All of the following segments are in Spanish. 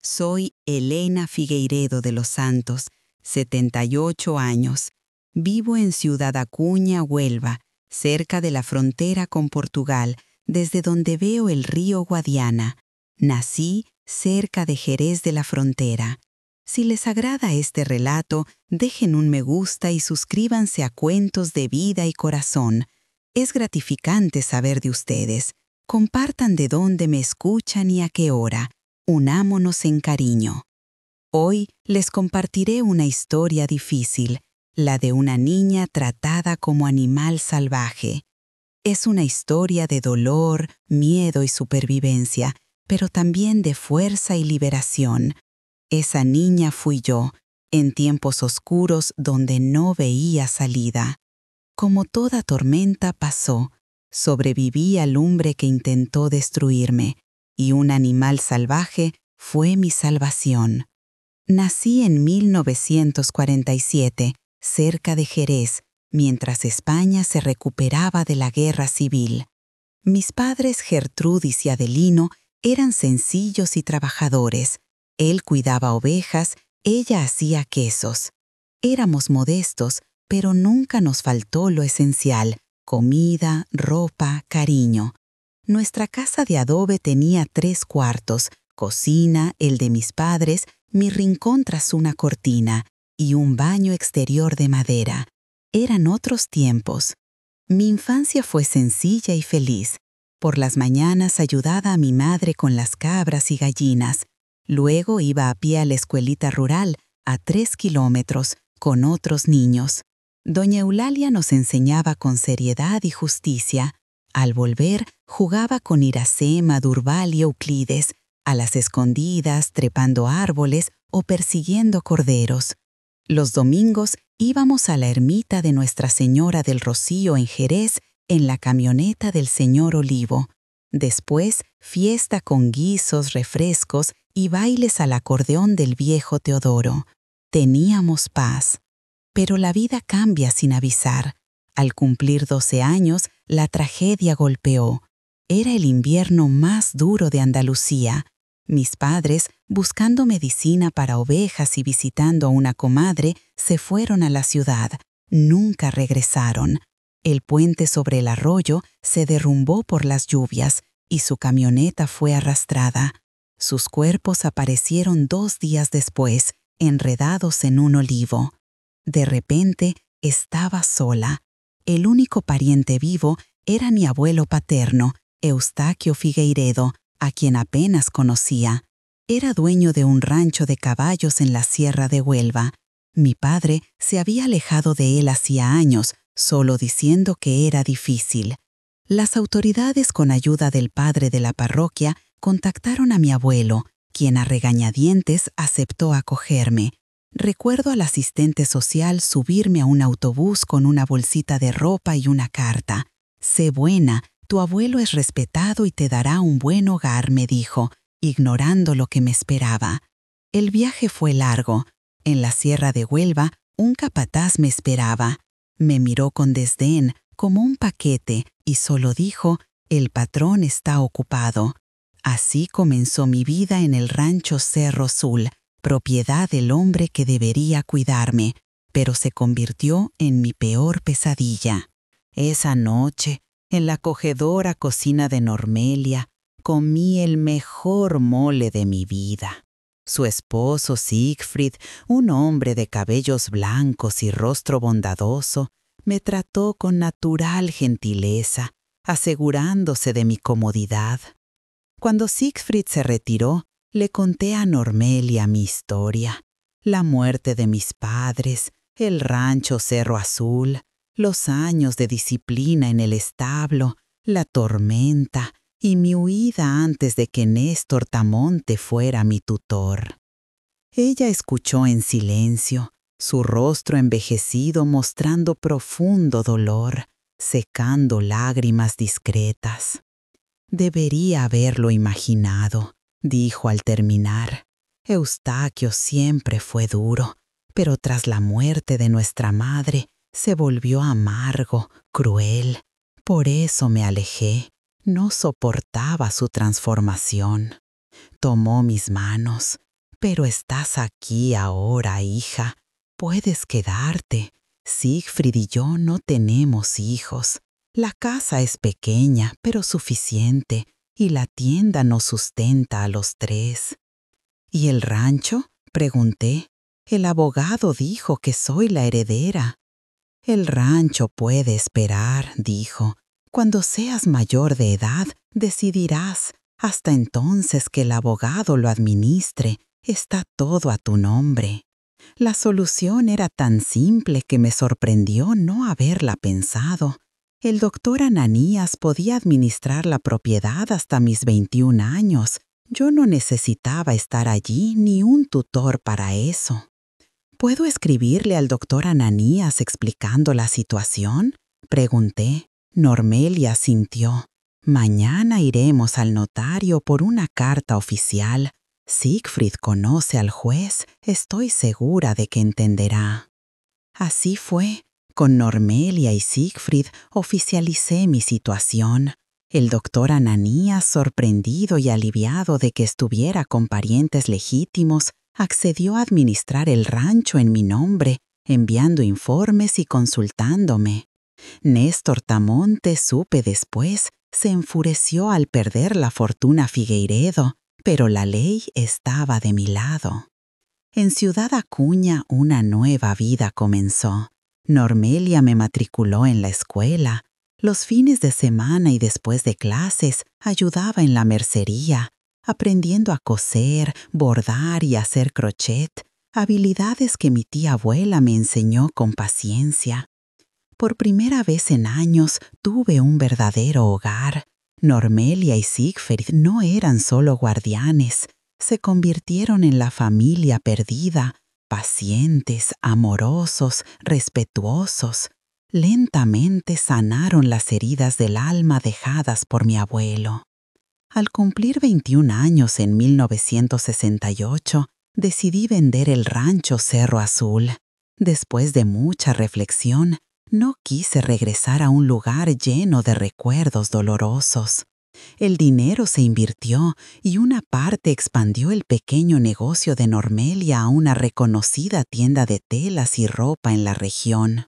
Soy Elena Figueiredo de los Santos, 78 años. Vivo en Ciudad Acuña, Huelva, cerca de la frontera con Portugal, desde donde veo el río Guadiana. Nací cerca de Jerez de la Frontera. Si les agrada este relato, dejen un me gusta y suscríbanse a Cuentos de Vida y Corazón. Es gratificante saber de ustedes. Compartan de dónde me escuchan y a qué hora. Unámonos en cariño. Hoy les compartiré una historia difícil, la de una niña tratada como animal salvaje. Es una historia de dolor, miedo y supervivencia, pero también de fuerza y liberación. Esa niña fui yo, en tiempos oscuros donde no veía salida. Como toda tormenta pasó, sobreviví al lumbre que intentó destruirme, y un animal salvaje fue mi salvación. Nací en 1947, cerca de Jerez, mientras España se recuperaba de la guerra civil. Mis padres Gertrudis y Adelino eran sencillos y trabajadores. Él cuidaba ovejas, ella hacía quesos. Éramos modestos, pero nunca nos faltó lo esencial: comida, ropa, cariño. Nuestra casa de adobe tenía 3 cuartos, cocina, el de mis padres, mi rincón tras una cortina y un baño exterior de madera. Eran otros tiempos. Mi infancia fue sencilla y feliz. Por las mañanas ayudaba a mi madre con las cabras y gallinas. Luego iba a pie a la escuelita rural, a 3 kilómetros, con otros niños. Doña Eulalia nos enseñaba con seriedad y justicia. Al volver, jugaba con Iracema, Durval y Euclides, a las escondidas, trepando árboles o persiguiendo corderos. Los domingos íbamos a la ermita de Nuestra Señora del Rocío en Jerez, en la camioneta del señor Olivo. Después, fiesta con guisos, refrescos y bailes al acordeón del viejo Teodoro. Teníamos paz. Pero la vida cambia sin avisar. Al cumplir 12 años, la tragedia golpeó. Era el invierno más duro de Andalucía. Mis padres, buscando medicina para ovejas y visitando a una comadre, se fueron a la ciudad. Nunca regresaron. El puente sobre el arroyo se derrumbó por las lluvias y su camioneta fue arrastrada. Sus cuerpos aparecieron 2 días después, enredados en un olivo. De repente, estaba sola. El único pariente vivo era mi abuelo paterno, Eustaquio Figueiredo, a quien apenas conocía. Era dueño de un rancho de caballos en la Sierra de Huelva. Mi padre se había alejado de él hacía años, solo diciendo que era difícil. Las autoridades, con ayuda del padre de la parroquia, contactaron a mi abuelo, quien a regañadientes aceptó acogerme. Recuerdo al asistente social subirme a un autobús con una bolsita de ropa y una carta. «Sé buena, tu abuelo es respetado y te dará un buen hogar», me dijo, ignorando lo que me esperaba. El viaje fue largo. En la Sierra de Huelva, un capataz me esperaba. Me miró con desdén, como un paquete, y solo dijo: «El patrón está ocupado». Así comenzó mi vida en el rancho Cerro Azul, propiedad del hombre que debería cuidarme, pero se convirtió en mi peor pesadilla. Esa noche, en la acogedora cocina de Normelia, comí el mejor mole de mi vida. Su esposo Siegfried, un hombre de cabellos blancos y rostro bondadoso, me trató con natural gentileza, asegurándose de mi comodidad. Cuando Siegfried se retiró, le conté a Normelia mi historia: la muerte de mis padres, el rancho Cerro Azul, los años de disciplina en el establo, la tormenta y mi huida antes de que Néstor Tamonte fuera mi tutor. Ella escuchó en silencio, su rostro envejecido mostrando profundo dolor, secando lágrimas discretas. «Debería haberlo imaginado», dijo al terminar. «Eustaquio siempre fue duro, pero tras la muerte de nuestra madre se volvió amargo, cruel. Por eso me alejé. No soportaba su transformación». Tomó mis manos, Pero estás aquí ahora, hija. Puedes quedarte. Siegfried y yo no tenemos hijos. La casa es pequeña, pero suficiente, y la tienda nos sustenta a los tres. ¿Y el rancho?, pregunté. El abogado dijo que soy la heredera. El rancho puede esperar, dijo. Cuando seas mayor de edad, decidirás. Hasta entonces que el abogado lo administre, está todo a tu nombre. La solución era tan simple que me sorprendió no haberla pensado. El doctor Ananías podía administrar la propiedad hasta mis 21 años. Yo no necesitaba estar allí ni un tutor para eso. ¿Puedo escribirle al doctor Ananías explicando la situación?, pregunté. Normelia asintió. Mañana iremos al notario por una carta oficial. Siegfried conoce al juez, estoy segura de que entenderá. Así fue. Con Normelia y Siegfried oficialicé mi situación. El doctor Ananías, sorprendido y aliviado de que estuviera con parientes legítimos, accedió a administrar el rancho en mi nombre, enviando informes y consultándome. Néstor Tamonte, supe después, se enfureció al perder la fortuna Figueiredo, pero la ley estaba de mi lado. En Ciudad Acuña una nueva vida comenzó. Normelia me matriculó en la escuela. Los fines de semana y después de clases ayudaba en la mercería, aprendiendo a coser, bordar y hacer crochet, habilidades que mi tía abuela me enseñó con paciencia. Por primera vez en años tuve un verdadero hogar. Normelia y Siegfried no eran solo guardianes, se convirtieron en la familia perdida, pacientes, amorosos, respetuosos. Lentamente sanaron las heridas del alma dejadas por mi abuelo. Al cumplir 21 años en 1968, decidí vender el rancho Cerro Azul. Después de mucha reflexión, no quise regresar a un lugar lleno de recuerdos dolorosos. El dinero se invirtió y una parte expandió el pequeño negocio de Normelia a una reconocida tienda de telas y ropa en la región.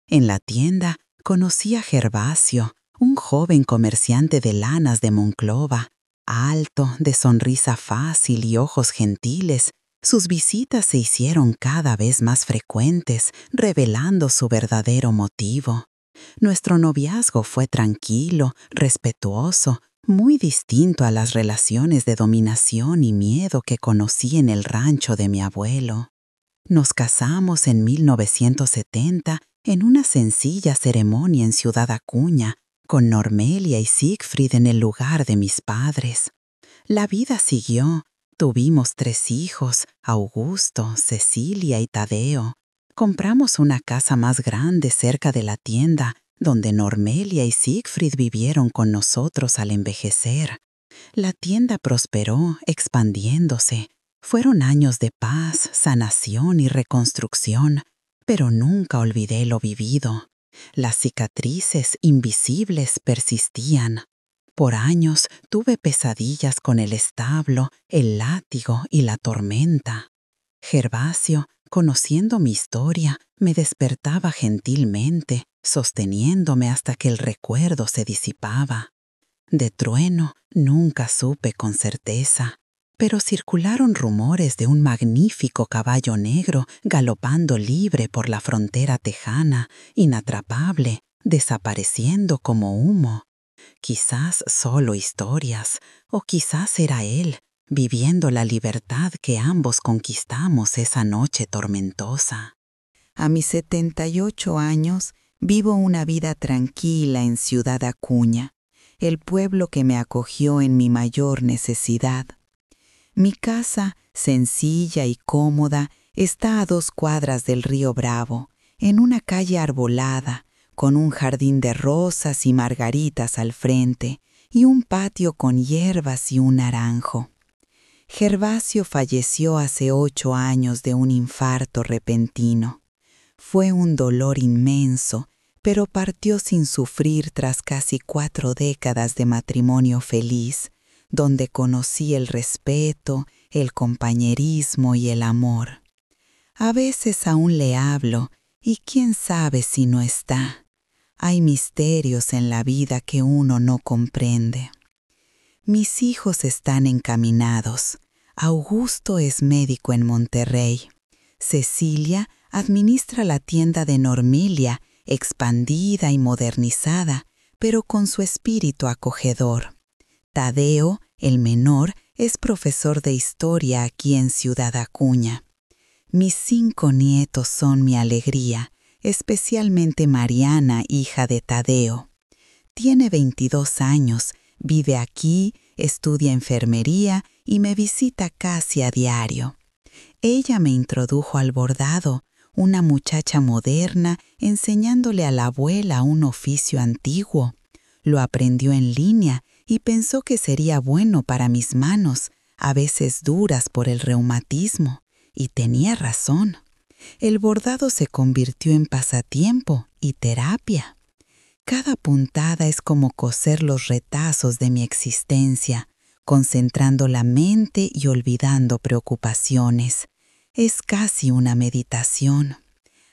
En la tienda conocí a Gervasio, un joven comerciante de lanas de Monclova, alto, de sonrisa fácil y ojos gentiles. Sus visitas se hicieron cada vez más frecuentes, revelando su verdadero motivo. Nuestro noviazgo fue tranquilo, respetuoso, muy distinto a las relaciones de dominación y miedo que conocí en el rancho de mi abuelo. Nos casamos en 1970 en una sencilla ceremonia en Ciudad Acuña, con Normelia y Siegfried en el lugar de mis padres. La vida siguió. Tuvimos 3 hijos, Augusto, Cecilia y Tadeo. Compramos una casa más grande cerca de la tienda, donde Normelia y Siegfried vivieron con nosotros al envejecer. La tienda prosperó, expandiéndose. Fueron años de paz, sanación y reconstrucción, pero nunca olvidé lo vivido. Las cicatrices invisibles persistían. Por años tuve pesadillas con el establo, el látigo y la tormenta. Gervasio, conociendo mi historia, me despertaba gentilmente, sosteniéndome hasta que el recuerdo se disipaba. De Trueno nunca supe con certeza, pero circularon rumores de un magnífico caballo negro galopando libre por la frontera tejana, inatrapable, desapareciendo como humo. Quizás solo historias, o quizás era él, viviendo la libertad que ambos conquistamos esa noche tormentosa. A mis 78 años, vivo una vida tranquila en Ciudad Acuña, el pueblo que me acogió en mi mayor necesidad. Mi casa, sencilla y cómoda, está a 2 cuadras del río Bravo, en una calle arbolada, con un jardín de rosas y margaritas al frente y un patio con hierbas y un naranjo. Gervasio falleció hace 8 años de un infarto repentino. Fue un dolor inmenso, pero partió sin sufrir tras casi 4 décadas de matrimonio feliz, donde conocí el respeto, el compañerismo y el amor. A veces aún le hablo, y quién sabe si no está. Hay misterios en la vida que uno no comprende. Mis hijos están encaminados. Augusto es médico en Monterrey. Cecilia administra la tienda de Normelia, expandida y modernizada, pero con su espíritu acogedor. Tadeo, el menor, es profesor de historia aquí en Ciudad Acuña. Mis 5 nietos son mi alegría, especialmente Mariana, hija de Tadeo. Tiene 22 años, vive aquí, estudia enfermería y me visita casi a diario. Ella me introdujo al bordado, una muchacha moderna enseñándole a la abuela un oficio antiguo. Lo aprendió en línea y pensó que sería bueno para mis manos, a veces duras por el reumatismo, y tenía razón. El bordado se convirtió en pasatiempo y terapia. Cada puntada es como coser los retazos de mi existencia, concentrando la mente y olvidando preocupaciones. Es casi una meditación.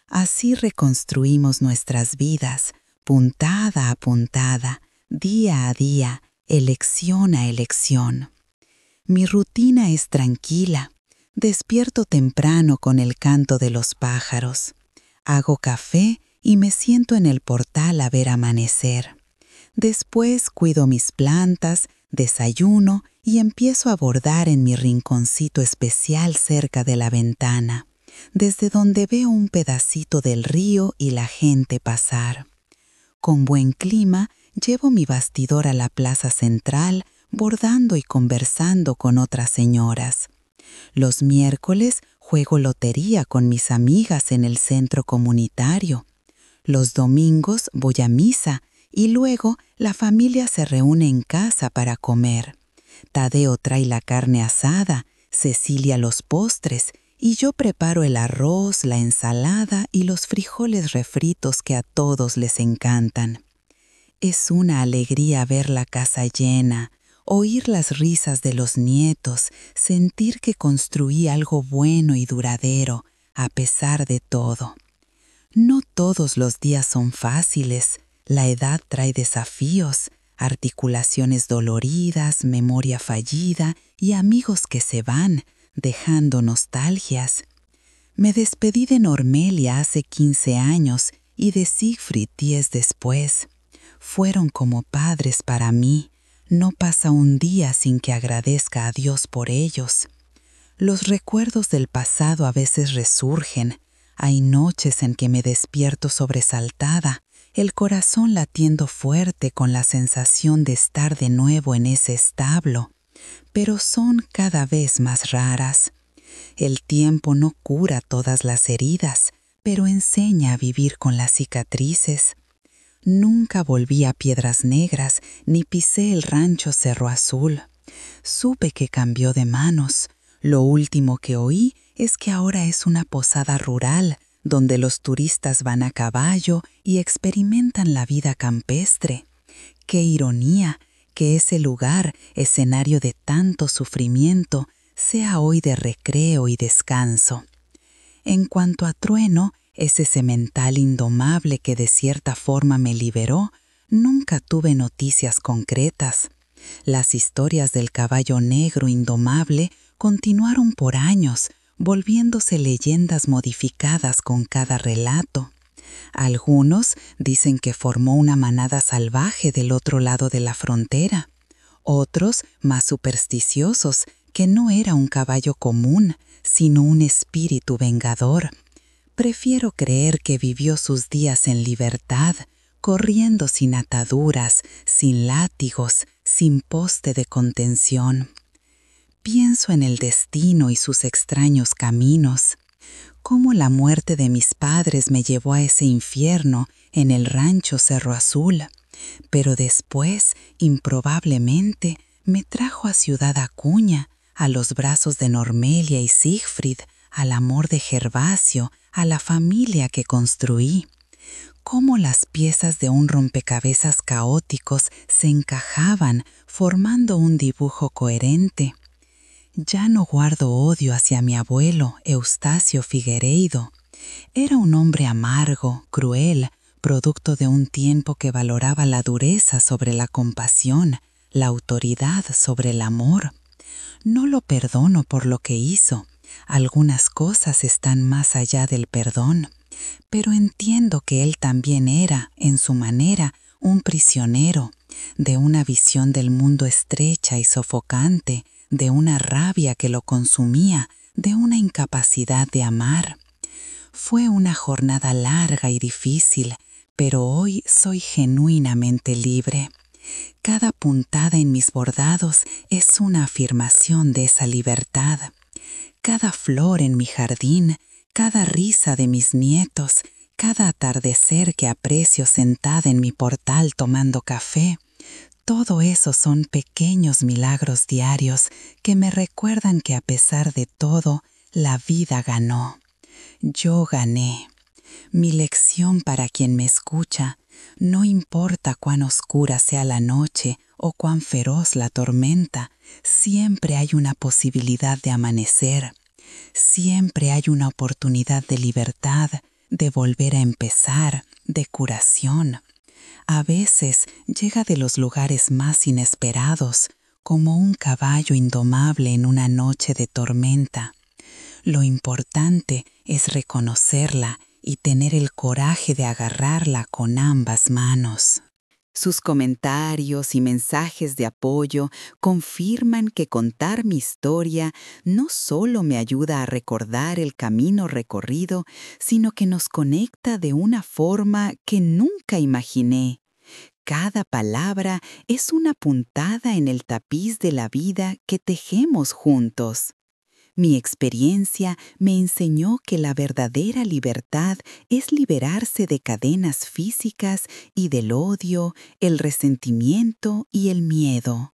Así reconstruimos nuestras vidas, puntada a puntada, día a día, elección a elección. Mi rutina es tranquila. Despierto temprano con el canto de los pájaros. Hago café y me siento en el portal a ver amanecer. Después cuido mis plantas, desayuno y empiezo a bordar en mi rinconcito especial cerca de la ventana, desde donde veo un pedacito del río y la gente pasar. Con buen clima, llevo mi bastidor a la plaza central, bordando y conversando con otras señoras. Los miércoles juego lotería con mis amigas en el centro comunitario. Los domingos voy a misa y luego la familia se reúne en casa para comer. Tadeo trae la carne asada, Cecilia los postres y yo preparo el arroz, la ensalada y los frijoles refritos que a todos les encantan. Es una alegría ver la casa llena, oír las risas de los nietos, sentir que construí algo bueno y duradero, a pesar de todo. No todos los días son fáciles, la edad trae desafíos, articulaciones doloridas, memoria fallida y amigos que se van, dejando nostalgias. Me despedí de Normelia hace 15 años y de Siegfried 10 después. Fueron como padres para mí. No pasa un día sin que agradezca a Dios por ellos. Los recuerdos del pasado a veces resurgen. Hay noches en que me despierto sobresaltada, el corazón latiendo fuerte con la sensación de estar de nuevo en ese establo. Pero son cada vez más raras. El tiempo no cura todas las heridas, pero enseña a vivir con las cicatrices. Nunca volví a Piedras Negras ni pisé el rancho Cerro Azul. Supe que cambió de manos. Lo último que oí es que ahora es una posada rural donde los turistas van a caballo y experimentan la vida campestre. ¡Qué ironía que ese lugar, escenario de tanto sufrimiento, sea hoy de recreo y descanso! En cuanto a Trueno, ese semental indomable que de cierta forma me liberó, nunca tuve noticias concretas. Las historias del caballo negro indomable continuaron por años, volviéndose leyendas modificadas con cada relato. Algunos dicen que formó una manada salvaje del otro lado de la frontera. Otros, más supersticiosos, que no era un caballo común, sino un espíritu vengador. Prefiero creer que vivió sus días en libertad, corriendo sin ataduras, sin látigos, sin poste de contención. Pienso en el destino y sus extraños caminos, cómo la muerte de mis padres me llevó a ese infierno en el rancho Cerro Azul, pero después, improbablemente, me trajo a Ciudad Acuña, a los brazos de Normelia y Siegfried, al amor de Gervasio, a la familia que construí. cómo las piezas de un rompecabezas caóticos se encajaban formando un dibujo coherente. Ya no guardo odio hacia mi abuelo, Eustacio Figueiredo. Era un hombre amargo, cruel, producto de un tiempo que valoraba la dureza sobre la compasión, la autoridad sobre el amor. No lo perdono por lo que hizo. Algunas cosas están más allá del perdón. Pero entiendo que él también era, en su manera, un prisionero, de una visión del mundo estrecha y sofocante, de una rabia que lo consumía, de una incapacidad de amar. Fue una jornada larga y difícil, pero hoy soy genuinamente libre. Cada puntada en mis bordados es una afirmación de esa libertad. Cada flor en mi jardín, cada risa de mis nietos, cada atardecer que aprecio sentada en mi portal tomando café, todo eso son pequeños milagros diarios que me recuerdan que a pesar de todo, la vida ganó. Yo gané. Mi lección para quien me escucha, no importa cuán oscura sea la noche o cuán feroz la tormenta, siempre hay una posibilidad de amanecer. Siempre hay una oportunidad de libertad, de volver a empezar, de curación. A veces llega de los lugares más inesperados, como un caballo indomable en una noche de tormenta. Lo importante es reconocerla y tener el coraje de agarrarla con ambas manos. Sus comentarios y mensajes de apoyo confirman que contar mi historia no solo me ayuda a recordar el camino recorrido, sino que nos conecta de una forma que nunca imaginé. Cada palabra es una puntada en el tapiz de la vida que tejemos juntos. Mi experiencia me enseñó que la verdadera libertad es liberarse de cadenas físicas y del odio, el resentimiento y el miedo.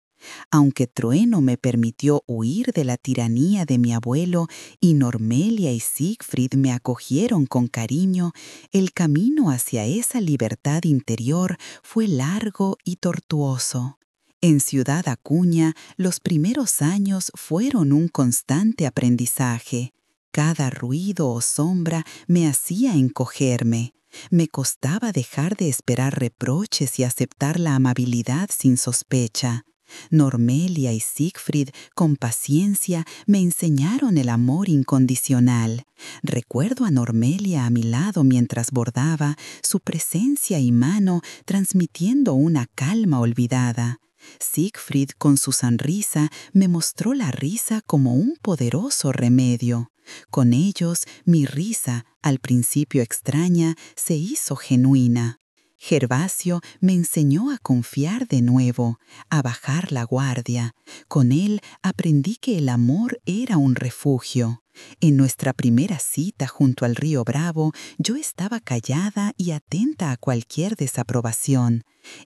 Aunque Trueno me permitió huir de la tiranía de mi abuelo y Normelia y Siegfried me acogieron con cariño, el camino hacia esa libertad interior fue largo y tortuoso. En Ciudad Acuña, los primeros años fueron un constante aprendizaje. Cada ruido o sombra me hacía encogerme. Me costaba dejar de esperar reproches y aceptar la amabilidad sin sospecha. Normelia y Siegfried, con paciencia, me enseñaron el amor incondicional. Recuerdo a Normelia a mi lado mientras bordaba, su presencia y mano transmitiendo una calma olvidada. Siegfried, con su sonrisa, me mostró la risa como un poderoso remedio. Con ellos, mi risa, al principio extraña, se hizo genuina. Gervasio me enseñó a confiar de nuevo, a bajar la guardia. Con él aprendí que el amor era un refugio. En nuestra primera cita junto al río Bravo, yo estaba callada y atenta a cualquier desaprobación.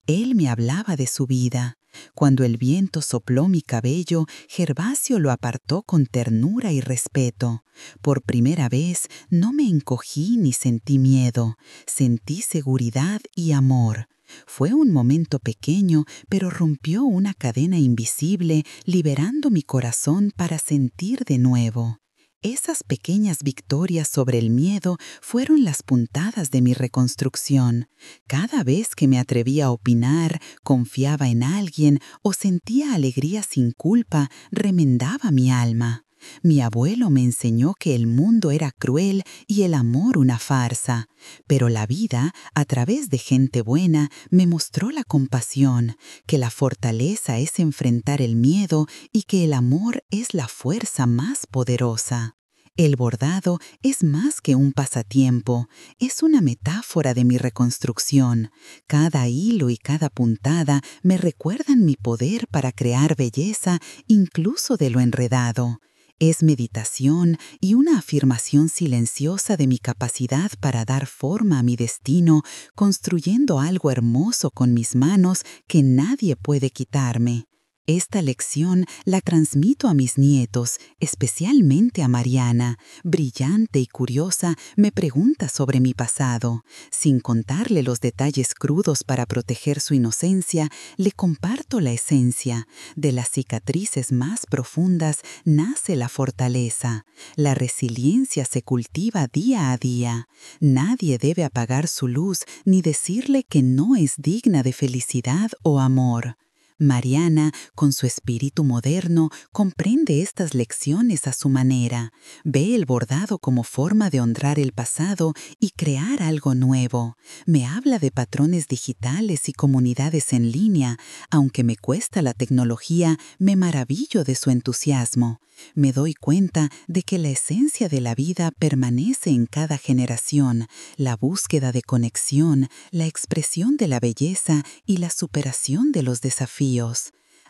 Él me hablaba de su vida. Cuando el viento sopló mi cabello, Gervasio lo apartó con ternura y respeto. Por primera vez no me encogí ni sentí miedo, sentí seguridad y amor. Fue un momento pequeño, pero rompió una cadena invisible, liberando mi corazón para sentir de nuevo. Esas pequeñas victorias sobre el miedo fueron las puntadas de mi reconstrucción. Cada vez que me atrevía a opinar, confiaba en alguien o sentía alegría sin culpa, remendaba mi alma. Mi abuelo me enseñó que el mundo era cruel y el amor una farsa, pero la vida, a través de gente buena, me mostró la compasión, que la fortaleza es enfrentar el miedo y que el amor es la fuerza más poderosa. El bordado es más que un pasatiempo, es una metáfora de mi reconstrucción. Cada hilo y cada puntada me recuerdan mi poder para crear belleza incluso de lo enredado. Es meditación y una afirmación silenciosa de mi capacidad para dar forma a mi destino, construyendo algo hermoso con mis manos que nadie puede quitarme. Esta lección la transmito a mis nietos, especialmente a Mariana. Brillante y curiosa, me pregunta sobre mi pasado. Sin contarle los detalles crudos para proteger su inocencia, le comparto la esencia. De las cicatrices más profundas nace la fortaleza. La resiliencia se cultiva día a día. Nadie debe apagar su luz ni decirle que no es digna de felicidad o amor. Mariana, con su espíritu moderno, comprende estas lecciones a su manera. Ve el bordado como forma de honrar el pasado y crear algo nuevo. Me habla de patrones digitales y comunidades en línea. Aunque me cuesta la tecnología, me maravillo de su entusiasmo. Me doy cuenta de que la esencia de la vida permanece en cada generación, la búsqueda de conexión, la expresión de la belleza y la superación de los desafíos.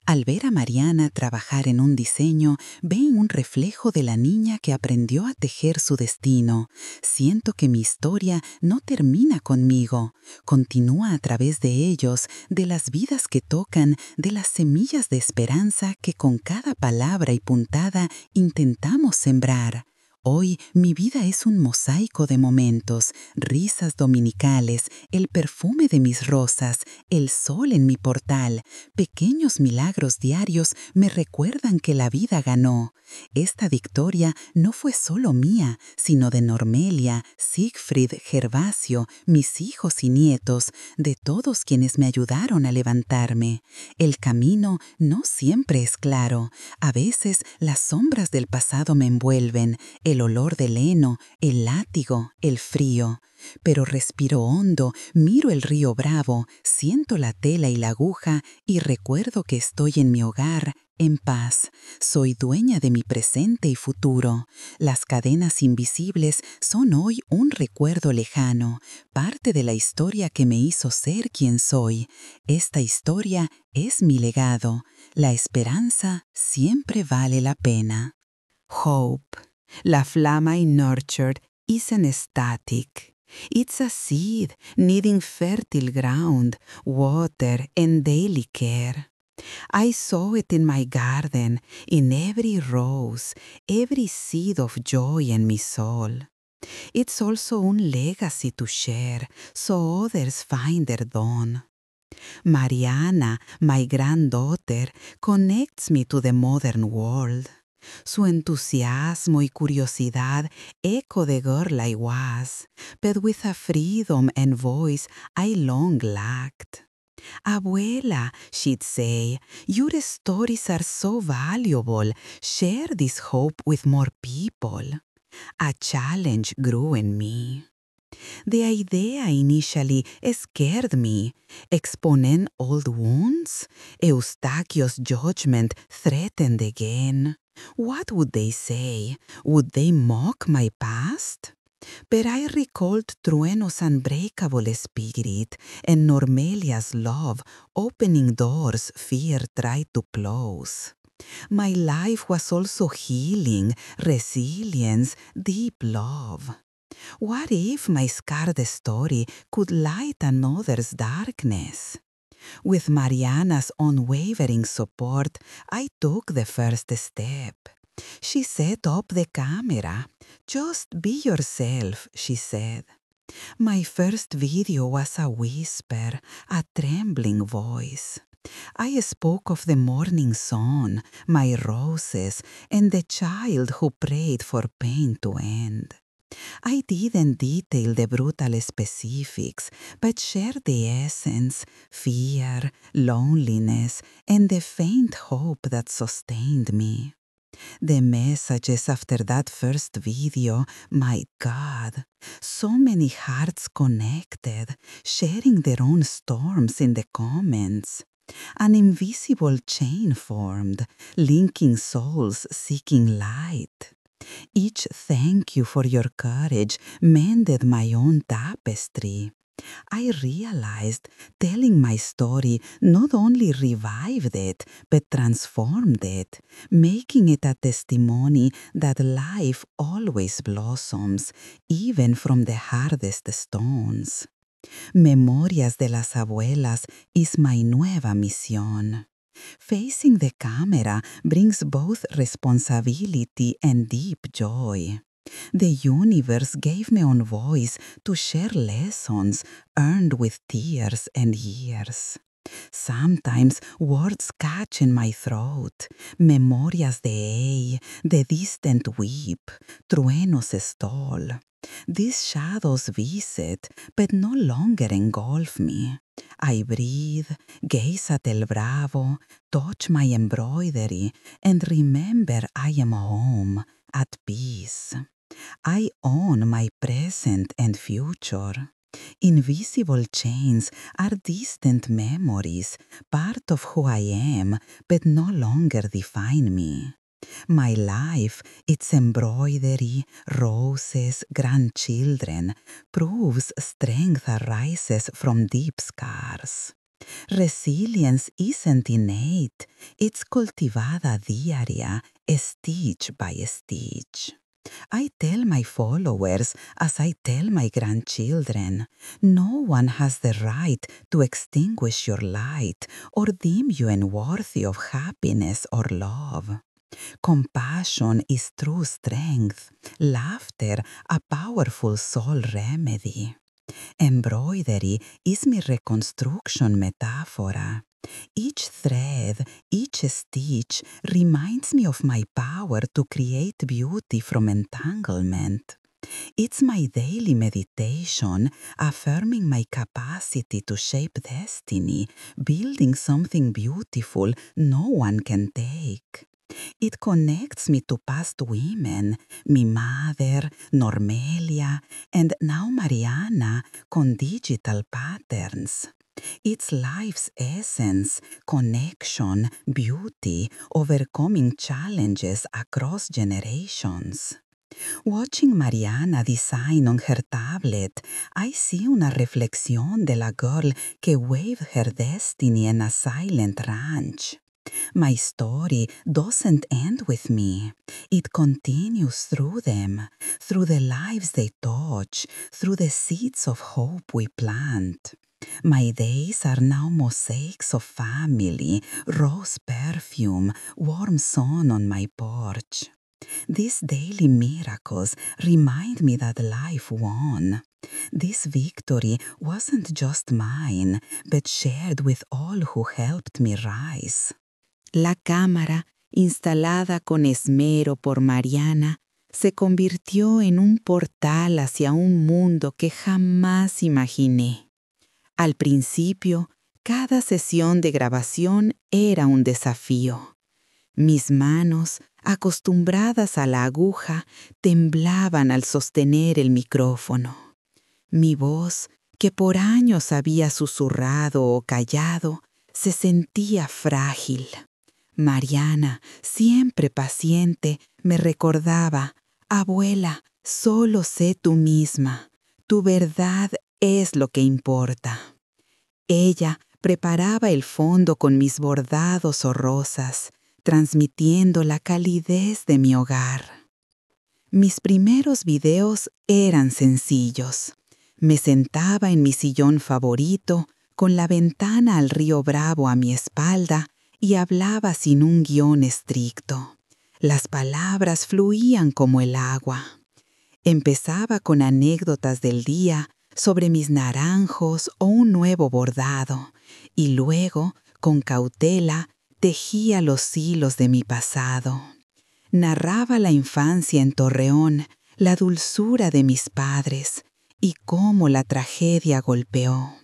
Al ver a Mariana trabajar en un diseño, veo un reflejo de la niña que aprendió a tejer su destino. Siento que mi historia no termina conmigo, continúa a través de ellos, de las vidas que tocan, de las semillas de esperanza que con cada palabra y puntada intentamos sembrar. Hoy mi vida es un mosaico de momentos, risas dominicales, el perfume de mis rosas, el sol en mi portal. Pequeños milagros diarios me recuerdan que la vida ganó. Esta victoria no fue solo mía, sino de Normelia, Siegfried, Gervasio, mis hijos y nietos, de todos quienes me ayudaron a levantarme. El camino no siempre es claro. A veces las sombras del pasado me envuelven, el olor del heno, el látigo, el frío. Pero respiro hondo, miro el río Bravo, siento la tela y la aguja y recuerdo que estoy en mi hogar, en paz. Soy dueña de mi presente y futuro. Las cadenas invisibles son hoy un recuerdo lejano, parte de la historia que me hizo ser quien soy. Esta historia es mi legado. La esperanza siempre vale la pena. Hope. La flama I nurtured isn't static. It's a seed needing fertile ground, water, and daily care. I saw it in my garden, in every rose, every seed of joy in my soul. It's also un legacy to share, so others find their dawn. Mariana, my granddaughter, connects me to the modern world. Su entusiasmo y curiosidad echo the girl I was, but with a freedom and voice I long lacked. Abuela, she'd say, your stories are so valuable. Share this hope with more people. A challenge grew in me. The idea initially scared me. Exponen old wounds? Eustachio's judgment threatened again. What would they say? Would they mock my past? But I recalled Trueno's unbreakable spirit and Normelia's love, opening doors fear tried to close. My life was also healing, resilience, deep love. What if my scarred story could light another's darkness? With Mariana's unwavering support, I took the first step. She set up the camera. Just be yourself, she said. My first video was a whisper, a trembling voice. I spoke of the morning sun, my roses, and the child who prayed for pain to end. I didn't detail the brutal specifics, but shared the essence, fear, loneliness, and the faint hope that sustained me. The messages after that first video, my God, so many hearts connected, sharing their own storms in the comments. An invisible chain formed, linking souls seeking light. Each thank you for your courage mended my own tapestry. I realized telling my story not only revived it, but transformed it, making it a testimony that life always blossoms, even from the hardest stones. Memorias de las Abuelas is my nueva misión. Facing the camera brings both responsibility and deep joy. The universe gave me a voice to share lessons earned with tears and years. Sometimes words catch in my throat, memorias de distant weep, truenos stall. These shadows visit, but no longer engulf me. I breathe, gaze at El Bravo, touch my embroidery, and remember I am home, at peace. I own my present and future. Invisible chains are distant memories, part of who I am, but no longer define me. My life, its embroidery, roses, grandchildren, proves strength arises from deep scars. Resilience isn't innate, it's cultivada diaria, stitch by stitch. I tell my followers, as I tell my grandchildren, no one has the right to extinguish your light or deem you unworthy of happiness or love. Compassion is true strength, laughter a powerful soul remedy. Embroidery is mi reconstruction metáfora. Each thread, each stitch reminds me of my power to create beauty from entanglement. It's my daily meditation, affirming my capacity to shape destiny, building something beautiful no one can take. It connects me to past women, mi mother, Normelia, and now Mariana, con digital patterns. It's life's essence, connection, beauty, overcoming challenges across generations. Watching Mariana design on her tablet, I see una reflexión de la girl que waved her destiny in a silent ranch. My story doesn't end with me. It continues through them, through the lives they touch, through the seeds of hope we plant. My days are now mosaics of family, rose perfume, warm sun on my porch. These daily miracles remind me that life won. This victory wasn't just mine, but shared with all who helped me rise. La cámara, instalada con esmero por Mariana, se convirtió en un portal hacia un mundo que jamás imaginé. Al principio, cada sesión de grabación era un desafío. Mis manos, acostumbradas a la aguja, temblaban al sostener el micrófono. Mi voz, que por años había susurrado o callado, se sentía frágil. Mariana, siempre paciente, me recordaba: abuela, solo sé tú misma. Tu verdad es lo que importa. Ella preparaba el fondo con mis bordados o rosas, transmitiendo la calidez de mi hogar. Mis primeros videos eran sencillos. Me sentaba en mi sillón favorito, con la ventana al río Bravo a mi espalda, y hablaba sin un guión estricto. Las palabras fluían como el agua. Empezaba con anécdotas del día sobre mis naranjos o un nuevo bordado, y luego, con cautela, tejía los hilos de mi pasado. Narraba la infancia en Torreón, la dulzura de mis padres, y cómo la tragedia golpeó.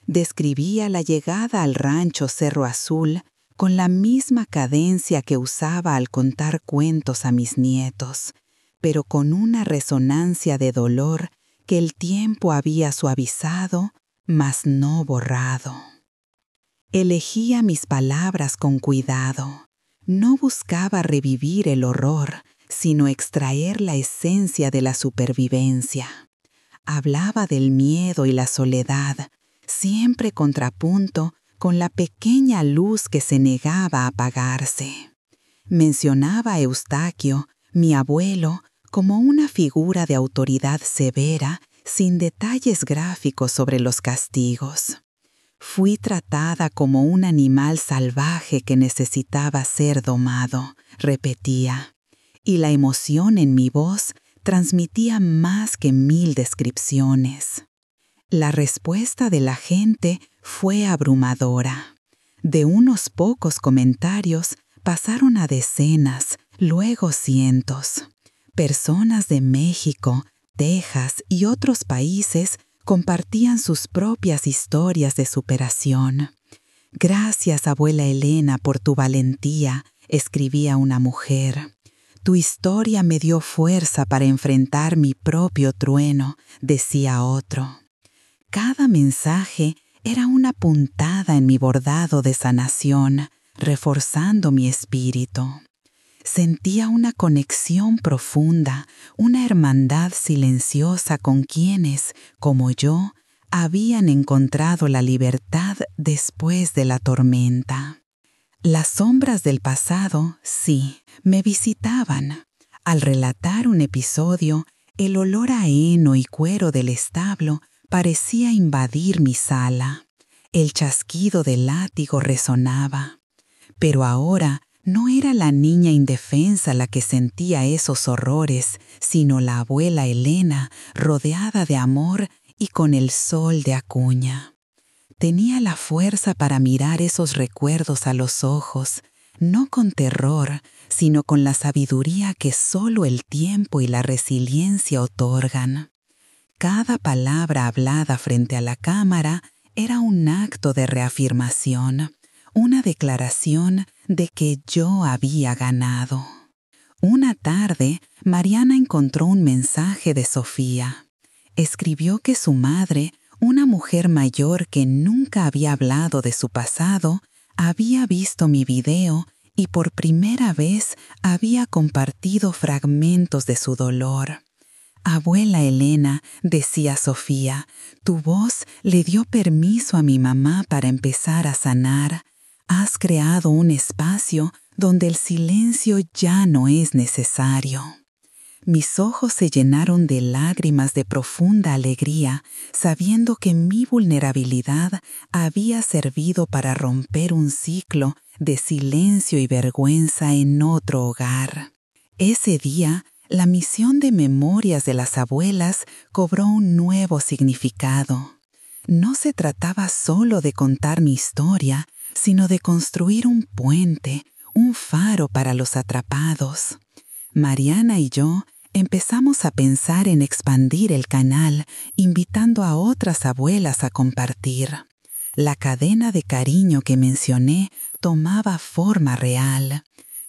Describía la llegada al rancho Cerro Azul con la misma cadencia que usaba al contar cuentos a mis nietos, pero con una resonancia de dolor que el tiempo había suavizado, mas no borrado. Elegía mis palabras con cuidado. No buscaba revivir el horror, sino extraer la esencia de la supervivencia. Hablaba del miedo y la soledad, siempre contrapunto con la pequeña luz que se negaba a apagarse. Mencionaba a Eustaquio, mi abuelo, como una figura de autoridad severa, sin detalles gráficos sobre los castigos. Fui tratada como un animal salvaje que necesitaba ser domado, repetía, y la emoción en mi voz transmitía más que 1000 descripciones. La respuesta de la gente fue abrumadora. De unos pocos comentarios pasaron a decenas, luego cientos. Personas de México, Texas y otros países compartían sus propias historias de superación. «Gracias, abuela Elena, por tu valentía», escribía una mujer. «Tu historia me dio fuerza para enfrentar mi propio trueno», decía otro. Cada mensaje era una puntada en mi bordado de sanación, reforzando mi espíritu. Sentía una conexión profunda, una hermandad silenciosa con quienes, como yo, habían encontrado la libertad después de la tormenta. Las sombras del pasado, sí, me visitaban. Al relatar un episodio, el olor a heno y cuero del establo parecía invadir mi sala. El chasquido del látigo resonaba. Pero ahora no era la niña indefensa la que sentía esos horrores, sino la abuela Elena, rodeada de amor y con el sol de Acuña. Tenía la fuerza para mirar esos recuerdos a los ojos, no con terror, sino con la sabiduría que solo el tiempo y la resiliencia otorgan. Cada palabra hablada frente a la cámara era un acto de reafirmación, una declaración de que yo había ganado. Una tarde, Mariana encontró un mensaje de Sofía. Escribió que su madre, una mujer mayor que nunca había hablado de su pasado, había visto mi video y por primera vez había compartido fragmentos de su dolor. «Abuela Elena», decía Sofía, «tu voz le dio permiso a mi mamá para empezar a sanar. Has creado un espacio donde el silencio ya no es necesario». Mis ojos se llenaron de lágrimas de profunda alegría, sabiendo que mi vulnerabilidad había servido para romper un ciclo de silencio y vergüenza en otro hogar. Ese día, la misión de Memorias de las Abuelas cobró un nuevo significado. No se trataba solo de contar mi historia, sino de construir un puente, un faro para los atrapados. Mariana y yo empezamos a pensar en expandir el canal, invitando a otras abuelas a compartir. La cadena de cariño que mencioné tomaba forma real.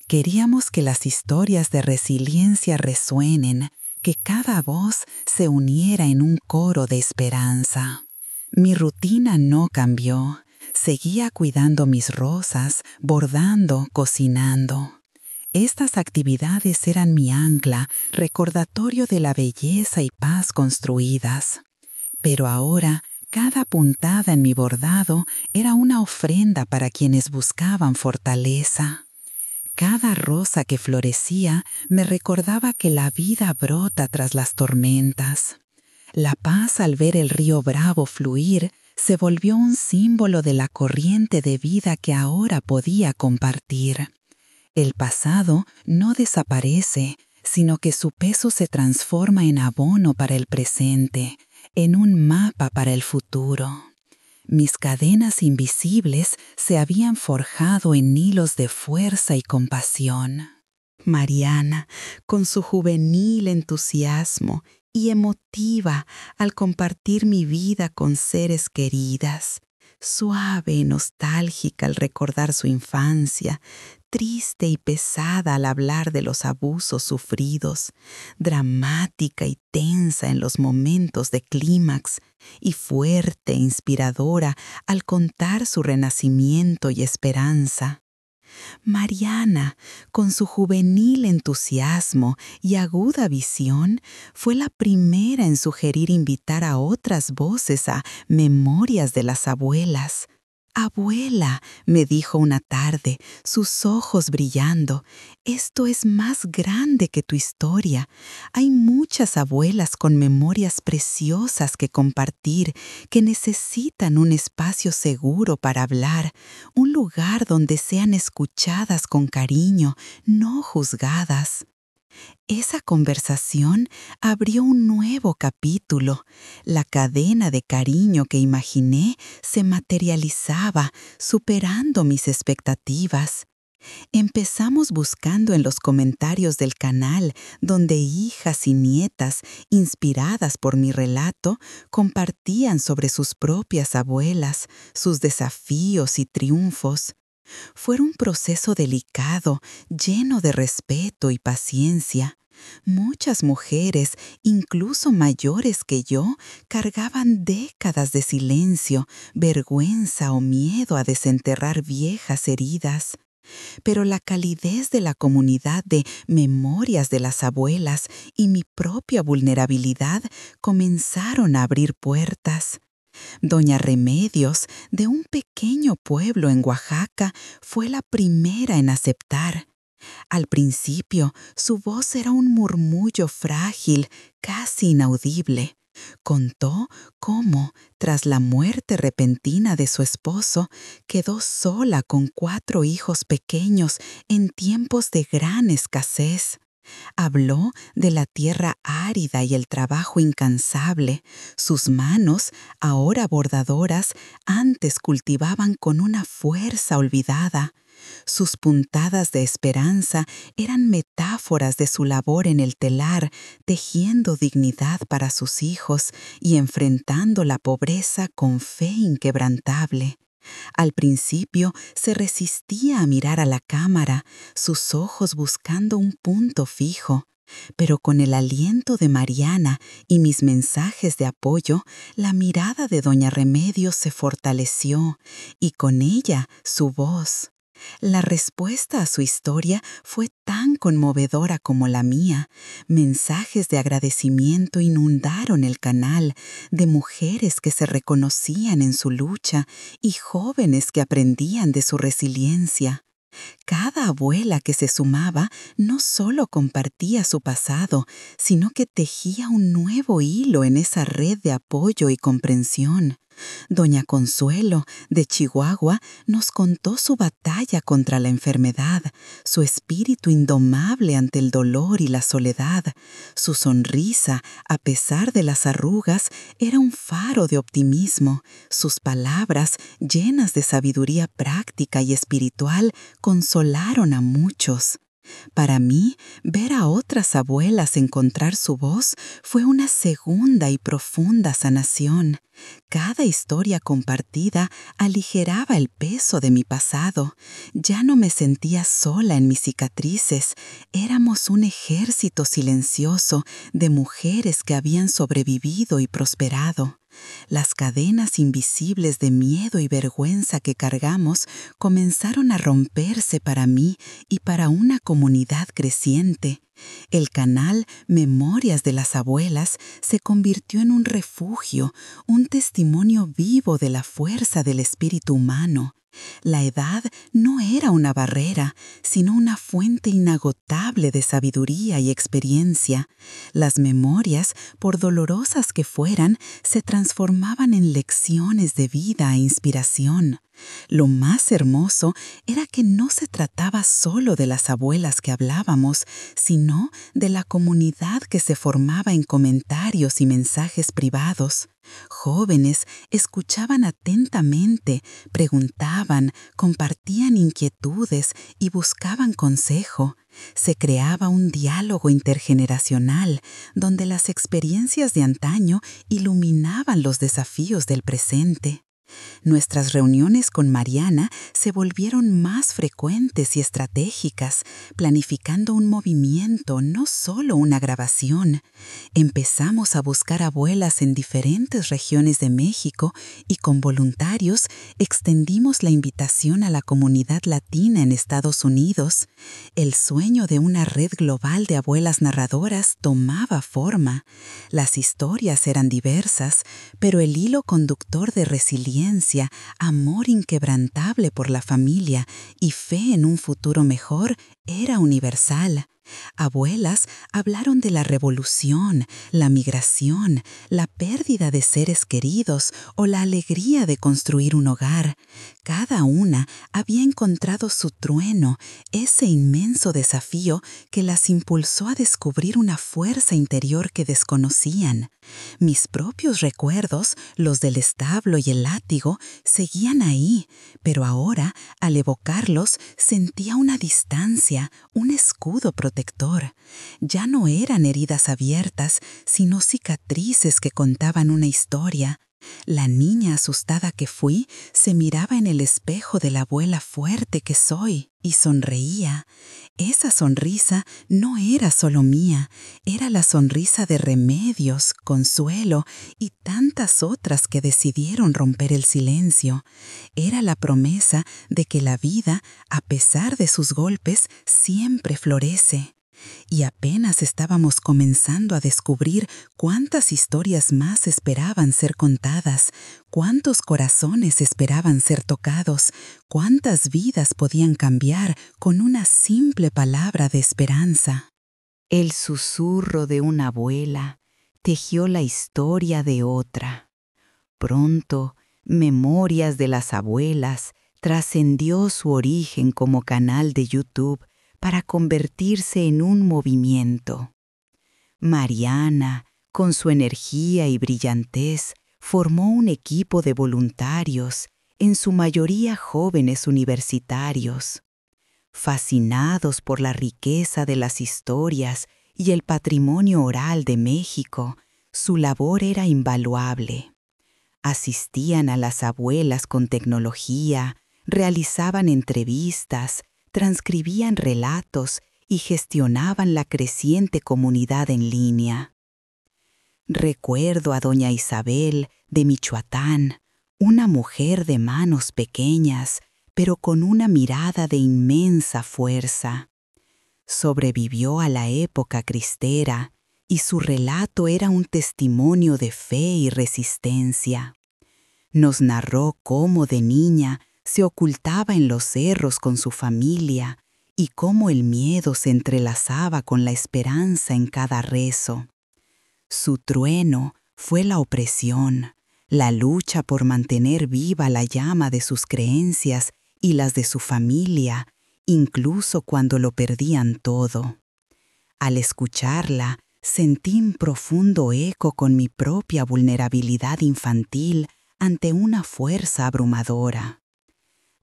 Queríamos que las historias de resiliencia resuenen, que cada voz se uniera en un coro de esperanza. Mi rutina no cambió. Seguía cuidando mis rosas, bordando, cocinando. Estas actividades eran mi ancla, recordatorio de la belleza y paz construidas. Pero ahora, cada puntada en mi bordado era una ofrenda para quienes buscaban fortaleza. Cada rosa que florecía me recordaba que la vida brota tras las tormentas. La paz al ver el río Bravo fluir se volvió un símbolo de la corriente de vida que ahora podía compartir. El pasado no desaparece, sino que su peso se transforma en abono para el presente, en un mapa para el futuro. Mis cadenas invisibles se habían forjado en hilos de fuerza y compasión. Mariana, con su juvenil entusiasmo y emotiva al compartir mi vida con seres queridas, suave y nostálgica al recordar su infancia, triste y pesada al hablar de los abusos sufridos, dramática y tensa en los momentos de clímax, y fuerte e inspiradora al contar su renacimiento y esperanza. Mariana, con su juvenil entusiasmo y aguda visión, fue la primera en sugerir invitar a otras voces a Memorias de las Abuelas, Abuela, me dijo una tarde, sus ojos brillando, esto es más grande que tu historia. Hay muchas abuelas con memorias preciosas que compartir, que necesitan un espacio seguro para hablar, un lugar donde sean escuchadas con cariño, no juzgadas. Esa conversación abrió un nuevo capítulo. La cadena de cariño que imaginé se materializaba, superando mis expectativas. Empezamos buscando en los comentarios del canal, donde hijas y nietas, inspiradas por mi relato, compartían sobre sus propias abuelas, sus desafíos y triunfos. Fue un proceso delicado, lleno de respeto y paciencia. Muchas mujeres, incluso mayores que yo, cargaban décadas de silencio, vergüenza o miedo a desenterrar viejas heridas. Pero la calidez de la comunidad de memorias de las abuelas y mi propia vulnerabilidad comenzaron a abrir puertas. Doña Remedios, de un pequeño pueblo en Oaxaca, fue la primera en aceptar. Al principio, su voz era un murmullo frágil, casi inaudible. Contó cómo, tras la muerte repentina de su esposo, quedó sola con 4 hijos pequeños en tiempos de gran escasez. Habló de la tierra árida y el trabajo incansable. Sus manos, ahora bordadoras, antes cultivaban con una fuerza olvidada. Sus puntadas de esperanza eran metáforas de su labor en el telar, tejiendo dignidad para sus hijos y enfrentando la pobreza con fe inquebrantable. Al principio se resistía a mirar a la cámara, sus ojos buscando un punto fijo. Pero con el aliento de Mariana y mis mensajes de apoyo, la mirada de Doña Remedios se fortaleció y con ella su voz. La respuesta a su historia fue tan conmovedora como la mía. Mensajes de agradecimiento inundaron el canal, de mujeres que se reconocían en su lucha y jóvenes que aprendían de su resiliencia. Cada abuela que se sumaba no solo compartía su pasado, sino que tejía un nuevo hilo en esa red de apoyo y comprensión. Doña Consuelo, de Chihuahua, nos contó su batalla contra la enfermedad, su espíritu indomable ante el dolor y la soledad. Su sonrisa, a pesar de las arrugas, era un faro de optimismo. Sus palabras, llenas de sabiduría práctica y espiritual, consolaron a muchos. Para mí, ver a otras abuelas encontrar su voz fue una segunda y profunda sanación. Cada historia compartida aligeraba el peso de mi pasado. Ya no me sentía sola en mis cicatrices. Éramos un ejército silencioso de mujeres que habían sobrevivido y prosperado. Las cadenas invisibles de miedo y vergüenza que cargamos comenzaron a romperse para mí y para una comunidad creciente. El canal Memorias de las Abuelas se convirtió en un refugio, un testimonio vivo de la fuerza del espíritu humano. La edad no era una barrera, sino una fuente inagotable de sabiduría y experiencia. Las memorias, por dolorosas que fueran, se transformaban en lecciones de vida e inspiración. Lo más hermoso era que no se trataba solo de las abuelas que hablábamos, sino de la comunidad que se formaba en comentarios y mensajes privados. Jóvenes escuchaban atentamente, preguntaban, compartían inquietudes y buscaban consejo. Se creaba un diálogo intergeneracional donde las experiencias de antaño iluminaban los desafíos del presente. Nuestras reuniones con Mariana se volvieron más frecuentes y estratégicas, planificando un movimiento, no solo una grabación. Empezamos a buscar abuelas en diferentes regiones de México y con voluntarios extendimos la invitación a la comunidad latina en Estados Unidos. El sueño de una red global de abuelas narradoras tomaba forma. Las historias eran diversas, pero el hilo conductor de resiliencia paciencia, amor inquebrantable por la familia y fe en un futuro mejor era universal. Abuelas hablaron de la revolución, la migración, la pérdida de seres queridos o la alegría de construir un hogar. Cada una había encontrado su trueno, ese inmenso desafío que las impulsó a descubrir una fuerza interior que desconocían. Mis propios recuerdos, los del establo y el látigo, seguían ahí, pero ahora, al evocarlos, sentía una distancia, un escudo protector. Ya no eran heridas abiertas, sino cicatrices que contaban una historia. La niña asustada que fui se miraba en el espejo de la abuela fuerte que soy y sonreía. Esa sonrisa no era solo mía, era la sonrisa de Remedios, Consuelo y tantas otras que decidieron romper el silencio. Era la promesa de que la vida, a pesar de sus golpes, siempre florece. Y apenas estábamos comenzando a descubrir cuántas historias más esperaban ser contadas, cuántos corazones esperaban ser tocados, cuántas vidas podían cambiar con una simple palabra de esperanza. El susurro de una abuela tejió la historia de otra. Pronto, Memorias de las Abuelas trascendió su origen como canal de YouTube para convertirse en un movimiento. Mariana, con su energía y brillantez, formó un equipo de voluntarios, en su mayoría jóvenes universitarios. Fascinados por la riqueza de las historias y el patrimonio oral de México, su labor era invaluable. Asistían a las abuelas con tecnología, realizaban entrevistas, transcribían relatos y gestionaban la creciente comunidad en línea. Recuerdo a doña Isabel de Michoacán, una mujer de manos pequeñas, pero con una mirada de inmensa fuerza. Sobrevivió a la época cristera y su relato era un testimonio de fe y resistencia. Nos narró cómo de niña se ocultaba en los cerros con su familia y cómo el miedo se entrelazaba con la esperanza en cada rezo. Su trueno fue la opresión, la lucha por mantener viva la llama de sus creencias y las de su familia, incluso cuando lo perdían todo. Al escucharla, sentí un profundo eco con mi propia vulnerabilidad infantil ante una fuerza abrumadora.